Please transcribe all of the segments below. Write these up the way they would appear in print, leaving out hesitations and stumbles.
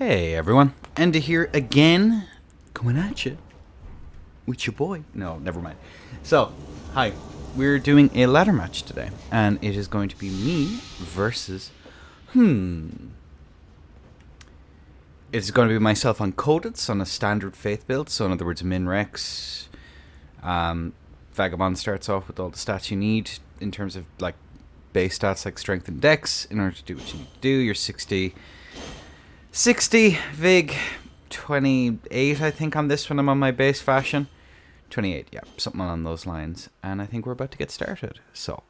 Hey everyone, Enda here again, coming at you with your boy. No, never mind. So, hi, we're doing a ladder match today, and it is going to be me versus, It's going to be myself on Codeds on a standard faith build, so in other words, Min Rex. Vagabond starts off with all the stats you need in terms of like base stats like strength and dex in order to do what you need to do. You're 60 Vig, 28 I think on this one. I'm on my base fashion. 28, yeah, something along those lines. And I think we're about to get started. So,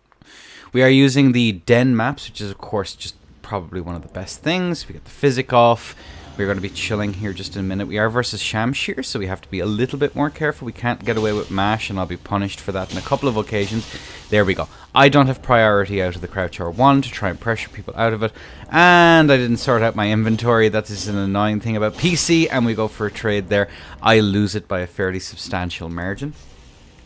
we are using the Den maps, which is of course just probably one of the best things. We get the physic off. We're going to be chilling here just in a minute. We are versus Shamshir, so we have to be a little bit more careful. We can't get away with mash, and I'll be punished for that in a couple of occasions. There we go. I don't have priority out of the Crouch R1 to try and pressure people out of it. And I didn't sort out my inventory. That is an annoying thing about PC, and we go for a trade there. I lose it by a fairly substantial margin.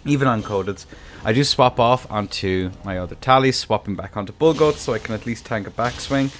Even on Codeds. I do swap off onto my other tallies, swapping back onto Bullgoats so I can at least tank a backswing.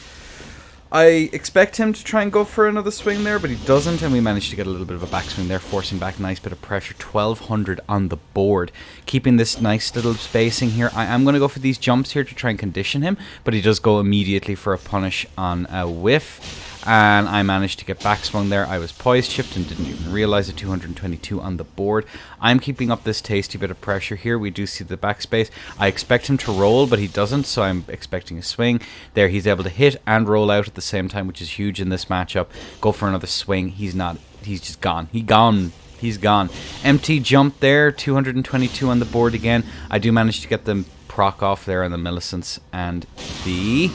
I expect him to try and go for another swing there, but he doesn't, and we managed to get a little bit of a backswing there, forcing back a nice bit of pressure. 1200 on the board, keeping this nice little spacing here. I am going to go for these jumps here to try and condition him, but he does go immediately for a punish on a whiff. And I managed to get backswung there. I was poised shift and didn't even realize it. 222 on the board. I'm keeping up this tasty bit of pressure here. We do see the backspace. I expect him to roll, but he doesn't, so I'm expecting a swing. There, he's able to hit and roll out at the same time, which is huge in this matchup. Go for another swing. He's not. He's just gone. He's gone. Empty jump there. 222 on the board again. I do manage to get them proc off there on the Millicents and the...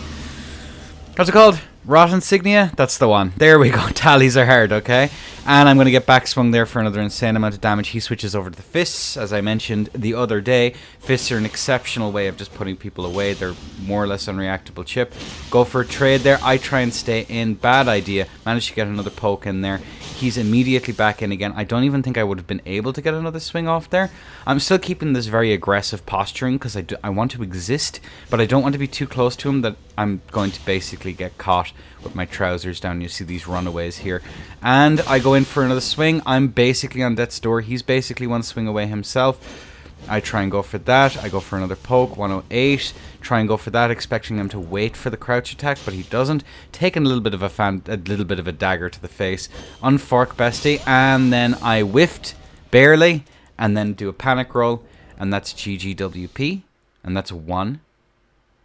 What's it called? Rot Insignia? That's the one. There we go. Tallies are hard, okay? And I'm going to get backswung there for another insane amount of damage. He switches over to the fists. As I mentioned the other day, fists are an exceptional way of just putting people away. They're more or less unreactable chip. Go for a trade there. I try and stay in. Bad idea. Managed to get another poke in there. He's immediately back in again. I don't even think I would have been able to get another swing off there. I'm still keeping this very aggressive posturing because I want to exist, but I don't want to be too close to him that I'm going to basically get caught with my trousers down. You see these runaways here. And I go in for another swing. I'm basically on death's door. He's basically one swing away himself. I try and go for that. I go for another poke, 108. Try and go for that, expecting him to wait for the crouch attack, but he doesn't. Taking a little bit of a dagger to the face. Unfork bestie, and then I whiffed barely, and then do a panic roll, and that's GGWP, and that's a 1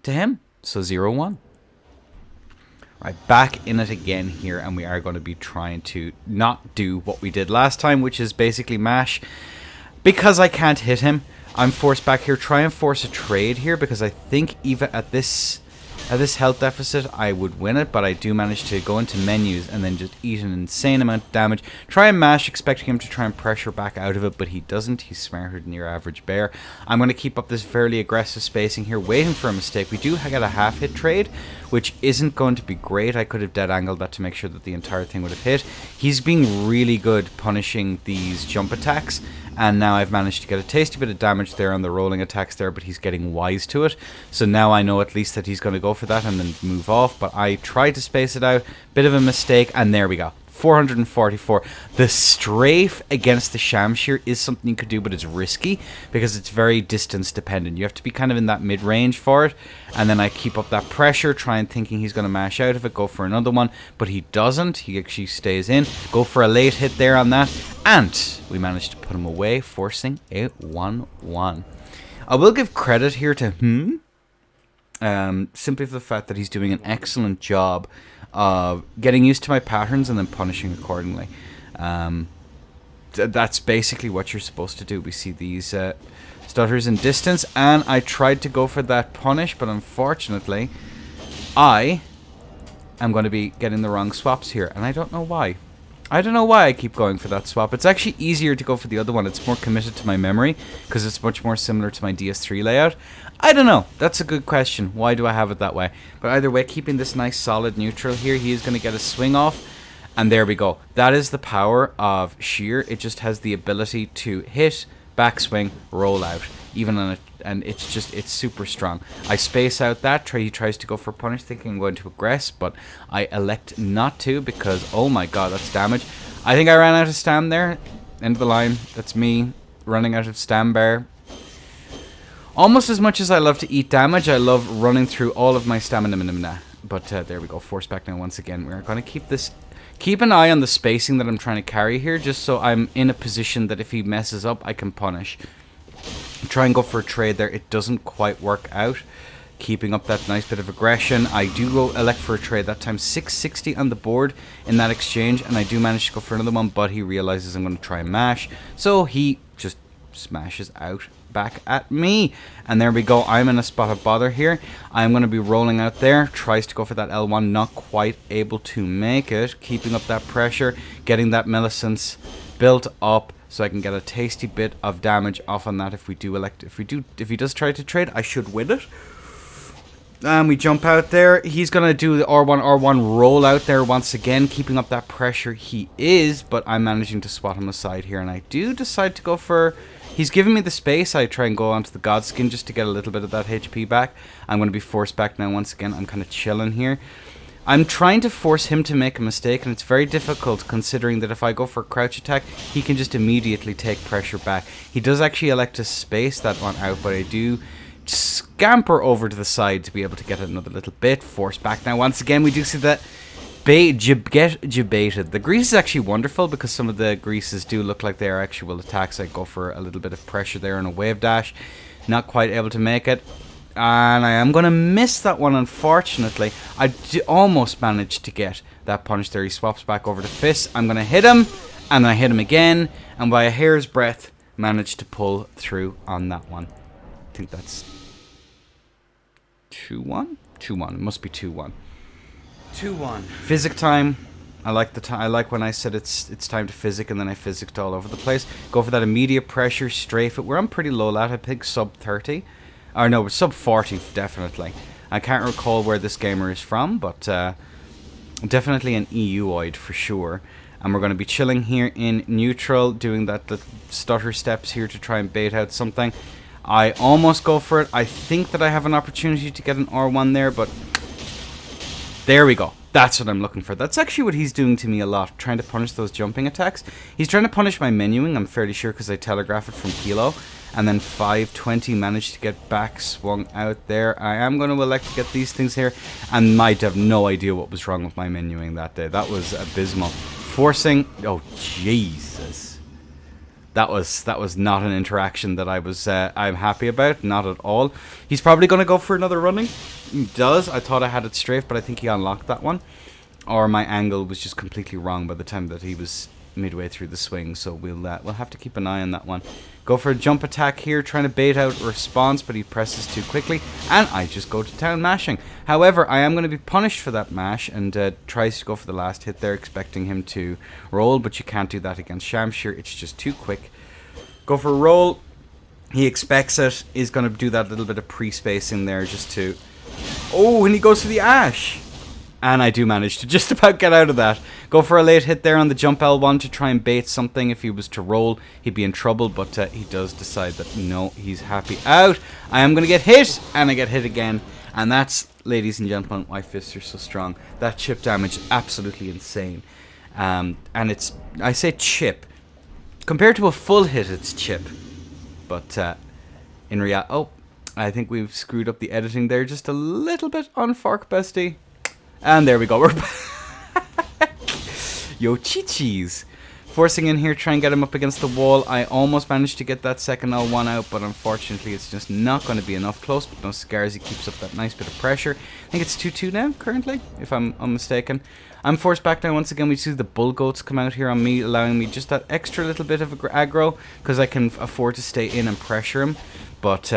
to him. So 0-1. Right, back in it again here, and we are going to be trying to not do what we did last time, which is basically mash. Because I can't hit him, I'm forced back here. Try and force a trade here, because I think even at this health deficit, I would win it. But I do manage to go into menus and then just eat an insane amount of damage. Try and mash, expecting him to try and pressure back out of it, but he doesn't. He's smarter than your average bear. I'm going to keep up this fairly aggressive spacing here, waiting for a mistake. We do get a half-hit trade, which isn't going to be great. I could have dead-angled that to make sure that the entire thing would have hit. He's being really good punishing these jump attacks. And now I've managed to get a tasty bit of damage there on the rolling attacks there, but he's getting wise to it. So now I know at least that he's going to go for that and then move off. But I tried to space it out. Bit of a mistake, and there we go. 444. The strafe against the Shamshir is something you could do, but it's risky because it's very distance dependent. You have to be kind of in that mid-range for it. And then I keep up that pressure, trying thinking he's going to mash out of it, go for another one, but he doesn't. He actually stays in. Go for a late hit there on that, and we managed to put him away, forcing a 1-1. I will give credit here to simply for the fact that he's doing an excellent job of getting used to my patterns and then punishing accordingly. That's basically what you're supposed to do. We see these stutters in distance, and I tried to go for that punish, but unfortunately I am going to be getting the wrong swaps here, and I don't know why. I don't know why I keep going for that swap. It's actually easier to go for the other one. It's more committed to my memory because it's much more similar to my DS3 layout. I don't know. That's a good question. Why do I have it that way? But either way, keeping this nice solid neutral here, he is going to get a swing off. And there we go. That is the power of Sheer. It just has the ability to hit, backswing, roll out. Even on and it's super strong. I space out that. He tries to go for a punish, thinking I'm going to aggress, but I elect not to because, oh my god, that's damage. I think I ran out of stam there. End of the line. That's me running out of stam bar. Almost as much as I love to eat damage, I love running through all of my stamina. But there we go. Force back now once again. We're going to keep this... Keep an eye on the spacing that I'm trying to carry here, just so I'm in a position that if he messes up, I can punish. Try and go for a trade there. It doesn't quite work out. Keeping up that nice bit of aggression. I do go elect for a trade. That time 660 on the board in that exchange, and I do manage to go for another one, but he realizes I'm going to try and mash. So he just smashes out back at me. And there we go. I'm in a spot of bother here. I'm going to be rolling out there. Tries to go for that L1. Not quite able to make it. Keeping up that pressure. Getting that Millicence built up so I can get a tasty bit of damage off on that if we do elect. If he does try to trade, I should win it. And we jump out there. He's going to do the R1 roll out there once again. Keeping up that pressure he is. But I'm managing to swat him aside here. And I do decide to go for... He's giving me the space. I try and go onto the Godskin just to get a little bit of that HP back. I'm going to be forced back now once again. I'm kind of chilling here. I'm trying to force him to make a mistake, and it's very difficult considering that if I go for a crouch attack, he can just immediately take pressure back. He does actually elect to space that one out, but I do scamper over to the side to be able to get another little bit. Force back now once again. We do see that get jebaited. The grease is actually wonderful because some of the greases do look like they are actual attacks. I go for a little bit of pressure there and a wave dash. Not quite able to make it. And I am going to miss that one, unfortunately. I almost managed to get that punish there. He swaps back over to fist. I'm going to hit him. And I hit him again. And by a hair's breadth, managed to pull through on that one. I think that's 2-1? 2-1. It must be 2-1. 2-1. Physic time. I like the time. I like when I said it's time to physic, and then I physicked all over the place. Go for that immediate pressure, strafe it. Where I'm pretty low at. I think sub 30. Or no, sub 40 definitely. I can't recall where this gamer is from, but definitely an EUoid for sure. And we're going to be chilling here in neutral, doing that the stutter steps here to try and bait out something. I almost go for it. I think that I have an opportunity to get an R1 there, but there we go. That's what I'm looking for. That's actually what he's doing to me a lot, trying to punish those jumping attacks. He's trying to punish my menuing, I'm fairly sure, because I telegraph it from Kilo. And then 520 managed to get back swung out there. I am going to elect to get these things here, and might have no idea what was wrong with my menuing that day. That was abysmal. Forcing, oh Jesus, that was not an interaction that I'm happy about, not at all. He's probably going to go for another running. He does. I thought I had it strafed, but I think he unlocked that one, or my angle was just completely wrong by the time that he was midway through the swing. So we'll have to keep an eye on that one. Go for a jump attack here, trying to bait out a response, but he presses too quickly, and I just go to town mashing. However, I am going to be punished for that mash, and tries to go for the last hit there, expecting him to roll, but you can't do that against Shamshir. It's just too quick. Go for a roll. He expects it. He's going to do that little bit of pre-spacing there just to... Oh, and he goes for the Ash. And I do manage to just about get out of that. Go for a late hit there on the jump L1 to try and bait something. If he was to roll, he'd be in trouble. But he does decide that, no, he's happy out. I am going to get hit. And I get hit again. And that's, ladies and gentlemen, why fists are so strong. That chip damage is absolutely insane. And it's, I say chip. Compared to a full hit, it's chip. But in reality... Oh, I think we've screwed up the editing there just a little bit on Fork Bestie. And there we go, we're back. Yo, chi-chis. Forcing in here, try and get him up against the wall. I almost managed to get that second L1 out, but unfortunately it's just not going to be enough. Close, but no scars. He keeps up that nice bit of pressure. I think it's 2-2 now, currently, if I'm unmistaken. I'm forced back now once again. We see the bull goats come out here on me, allowing me just that extra little bit of aggro, because I can afford to stay in and pressure him. But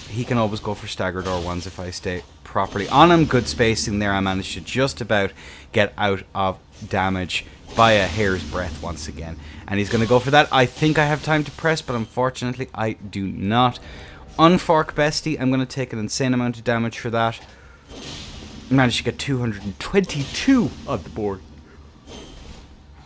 he can always go for staggered R1s if I stay properly on him. Good spacing there. I managed to just about get out of damage by a hair's breadth once again. And he's going to go for that. I think I have time to press, but unfortunately I do not. Unfork Bestie. I'm going to take an insane amount of damage for that. Managed to get 222 on the board.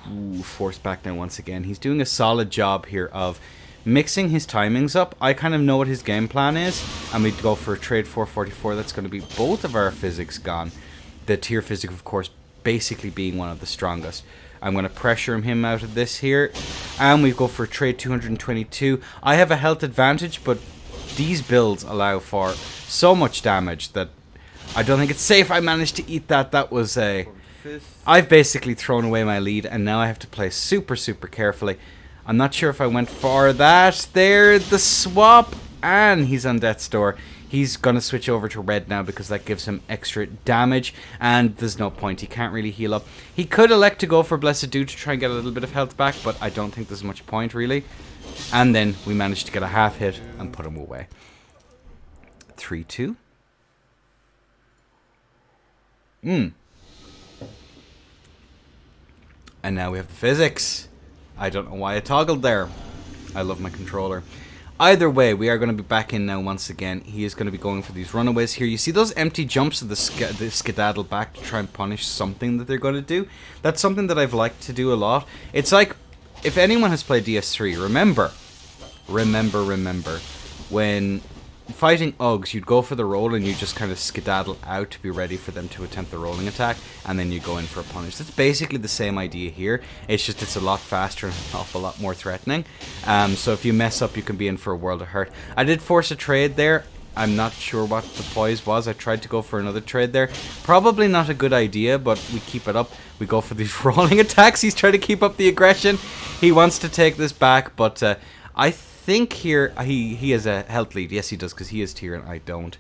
Ooh, forced back now once again. He's doing a solid job here of mixing his timings up. I kind of know what his game plan is, and we'd go for a trade 444. That's going to be both of our physics gone. The tier physic, of course, basically being one of the strongest. I'm going to pressure him out of this here, and we go for a trade 222. I have a health advantage, but these builds allow for so much damage that I don't think it's safe. I managed to eat that. That was a... I've basically thrown away my lead, and now I have to play super, super carefully. I'm not sure if I went for that. There, the swap, and he's on death's door. He's going to switch over to red now because that gives him extra damage, and there's no point. He can't really heal up. He could elect to go for Blessed Dew to try and get a little bit of health back, but I don't think there's much point, really. And then we managed to get a half hit and put him away. 3-2. And now we have the physics. I don't know why I toggled there. I love my controller. Either way, we are going to be back in now once again. He is going to be going for these runaways here. You see those empty jumps of the skedaddle back to try and punish something that they're going to do? That's something that I've liked to do a lot. It's like, if anyone has played DS3, remember, when fighting Uggs, you'd go for the roll and you just kind of skedaddle out to be ready for them to attempt the rolling attack, and then you go in for a punish. That's basically the same idea here. It's just it's a lot faster and an awful lot more threatening. So if you mess up, you can be in for a world of hurt. I did force a trade there. I'm not sure what the poise was. I tried to go for another trade there. Probably not a good idea, but we keep it up. We go for these rolling attacks. He's trying to keep up the aggression. He wants to take this back, but I think here he has a health lead. Yes, he does, because he is tier and I don't.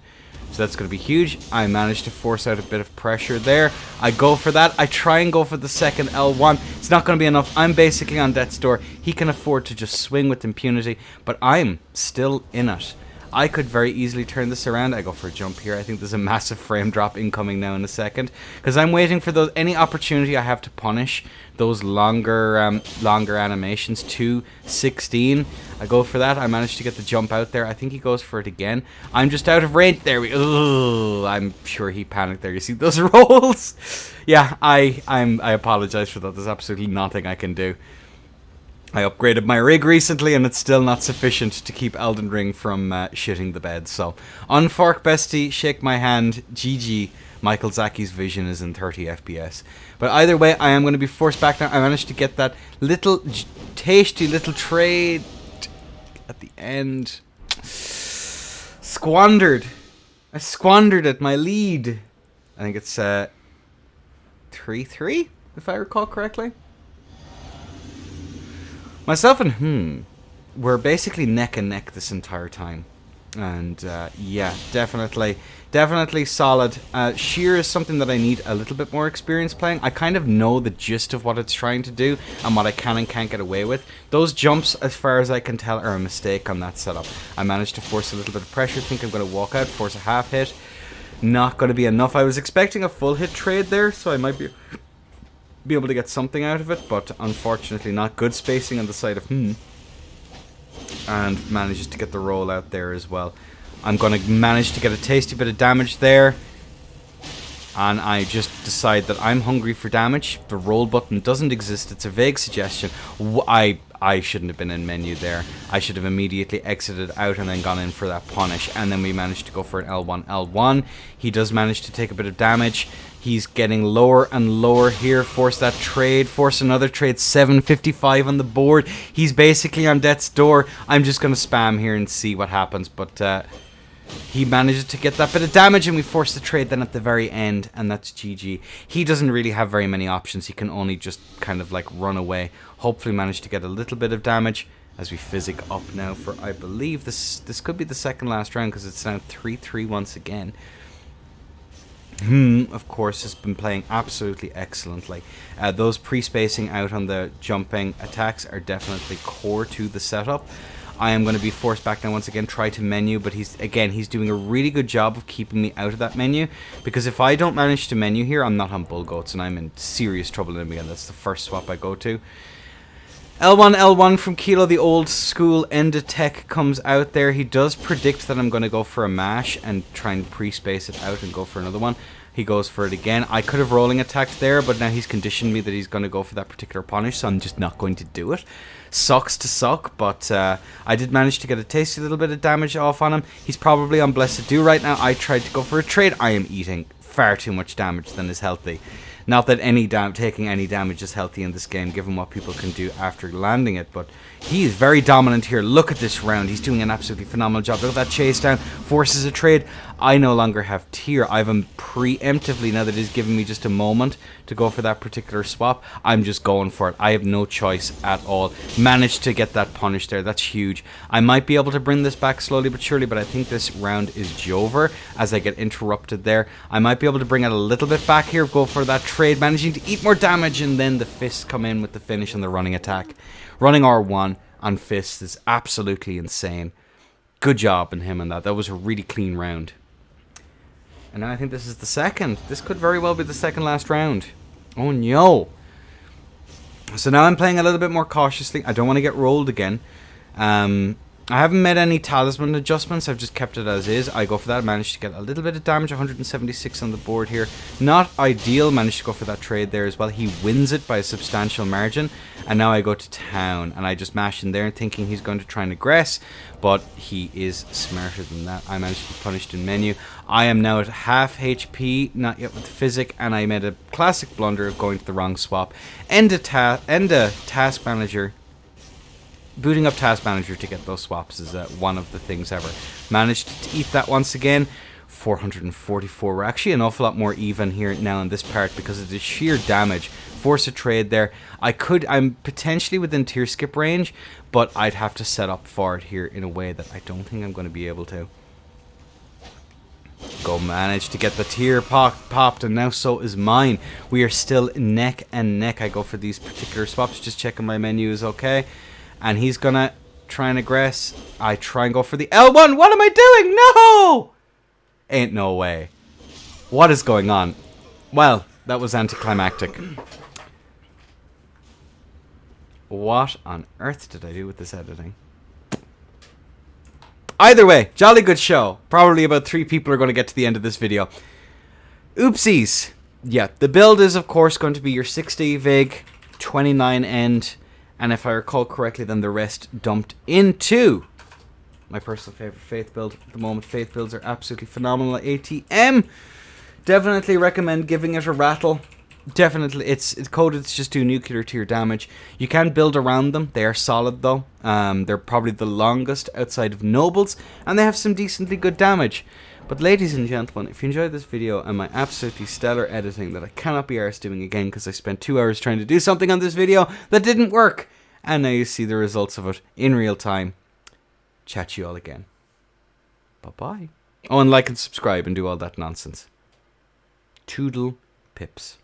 So that's going to be huge. I managed to force out a bit of pressure there. I go for that. I try and go for the second L1. It's not going to be enough. I'm basically on death's door. He can afford to just swing with impunity, but I'm still in it. I could very easily turn this around. I go for a jump here. I think there's a massive frame drop incoming now in a second, because I'm waiting for those any opportunity I have to punish those longer animations. 2:16. I go for that. I managed to get the jump out there. I think he goes for it again. I'm just out of range. There we go. I'm sure he panicked there. You see those rolls? Yeah, I apologize for that. There's absolutely nothing I can do. I upgraded my rig recently, and it's still not sufficient to keep Elden Ring from shitting the bed. So, unfork bestie, shake my hand, GG. Michael Zacky's vision is in 30 FPS. But either way, I am going to be forced back now. I managed to get that little tasty little trade at the end. Squandered. I squandered it, my lead. I think it's 3-3, if I recall correctly. Myself and we're basically neck and neck this entire time. And yeah, definitely solid. Sheer is something that I need a little bit more experience playing. I kind of know the gist of what it's trying to do and what I can and can't get away with. Those jumps, as far as I can tell, are a mistake on that setup. I managed to force a little bit of pressure. Think I'm going to walk out, force a half hit. Not going to be enough. I was expecting a full hit trade there, so I might be able to get something out of it, but unfortunately not. Good spacing on the side of and manages to get the roll out there as well. I'm going to manage to get a tasty bit of damage there, and I just decide that I'm hungry for damage. The roll button doesn't exist. It's a vague suggestion. I shouldn't have been in menu there. I should have immediately exited out and then gone in for that punish, and then we managed to go for an L1. He does manage to take a bit of damage. He's getting lower and lower here. Force that trade. Force another trade. 755 on the board. He's basically on death's door. I'm just going to spam here and see what happens. But he manages to get that bit of damage, and we force the trade then at the very end, and that's GG. He doesn't really have very many options. He can only just kind of like run away. Hopefully manage to get a little bit of damage as we physic up now for, I believe, this could be the second last round, because it's now 3-3 once again. Of course, has been playing absolutely excellently. Those pre-spacing out on the jumping attacks are definitely core to the setup. I am going to be forced back now once again, try to menu, but he's doing a really good job of keeping me out of that menu, because if I don't manage to menu here, I'm not on bull goats, and I'm in serious trouble in again. That's the first swap I go to. L1 from Kilo, the old school Endotech comes out there. He does predict that I'm going to go for a mash and try and pre-space it out and go for another one. He goes for it again. I could have rolling attacked there, but now he's conditioned me that he's going to go for that particular punish, so I'm just not going to do it. Sucks to suck, but I did manage to get a tasty little bit of damage off on him. He's probably on Blessed Do right now. I tried to go for a trade. I am eating far too much damage than is healthy. Not that taking any damage is healthy in this game, given what people can do after landing it, but he is very dominant here. Look at this round. He's doing an absolutely phenomenal job. Look at that chase down. Forces a trade. I no longer have tier. I've him preemptively, now that he's given me just a moment to go for that particular swap. I'm just going for it. I have no choice at all. Managed to get that punish there. That's huge. I might be able to bring this back slowly but surely, but I think this round is over as I get interrupted there. I might be able to bring it a little bit back here. Go for that trade. Managing to eat more damage, and then the fists come in with the finish and the running attack. Running R1 on fists is absolutely insane. Good job in him on that. That was a really clean round. And now I think this is the second. This could very well be the second last round. Oh no. So now I'm playing a little bit more cautiously. I don't want to get rolled again. I haven't made any talisman adjustments. I've just kept it as is. I go for that. I managed to get a little bit of damage. 176 on the board here. Not ideal. Managed to go for that trade there as well. He wins it by a substantial margin. And now I go to town. And I just mash in there thinking he's going to try and aggress. But he is smarter than that. I managed to be punished in menu. I am now at half HP. Not yet with physic. And I made a classic blunder of going to the wrong swap. End a task manager. Booting up Task Manager to get those swaps is one of the things ever. Managed to eat that once again. 444. We're actually an awful lot more even here now in this part because of the sheer damage. Force a trade there. I'm potentially within tier skip range, but I'd have to set up for it here in a way that I don't think I'm going to be able to. Go manage to get the tier popped, and now so is mine. We are still neck and neck. I go for these particular swaps. Just checking my menu is okay. And he's gonna try and aggress. I try and go for the L1. What am I doing? No! Ain't no way. What is going on? Well, that was anticlimactic. What on earth did I do with this editing? Either way, jolly good show. Probably about 3 people are going to get to the end of this video. Oopsies. Yeah, the build is of course going to be your 60 Vig, 29 end. And if I recall correctly, then the rest dumped into my personal favorite Faith build. At the moment, Faith builds are absolutely phenomenal at ATM. Definitely recommend giving it a rattle. Definitely, it's coded to just do nuclear tier damage. You can build around them. They are solid though. They're probably the longest outside of Nobles, and they have some decently good damage. But ladies and gentlemen, if you enjoyed this video and my absolutely stellar editing that I cannot be arsed doing again because I spent 2 hours trying to do something on this video that didn't work, and now you see the results of it in real time, chat to you all again. Bye-bye. Oh, and like and subscribe and do all that nonsense. Toodle pips.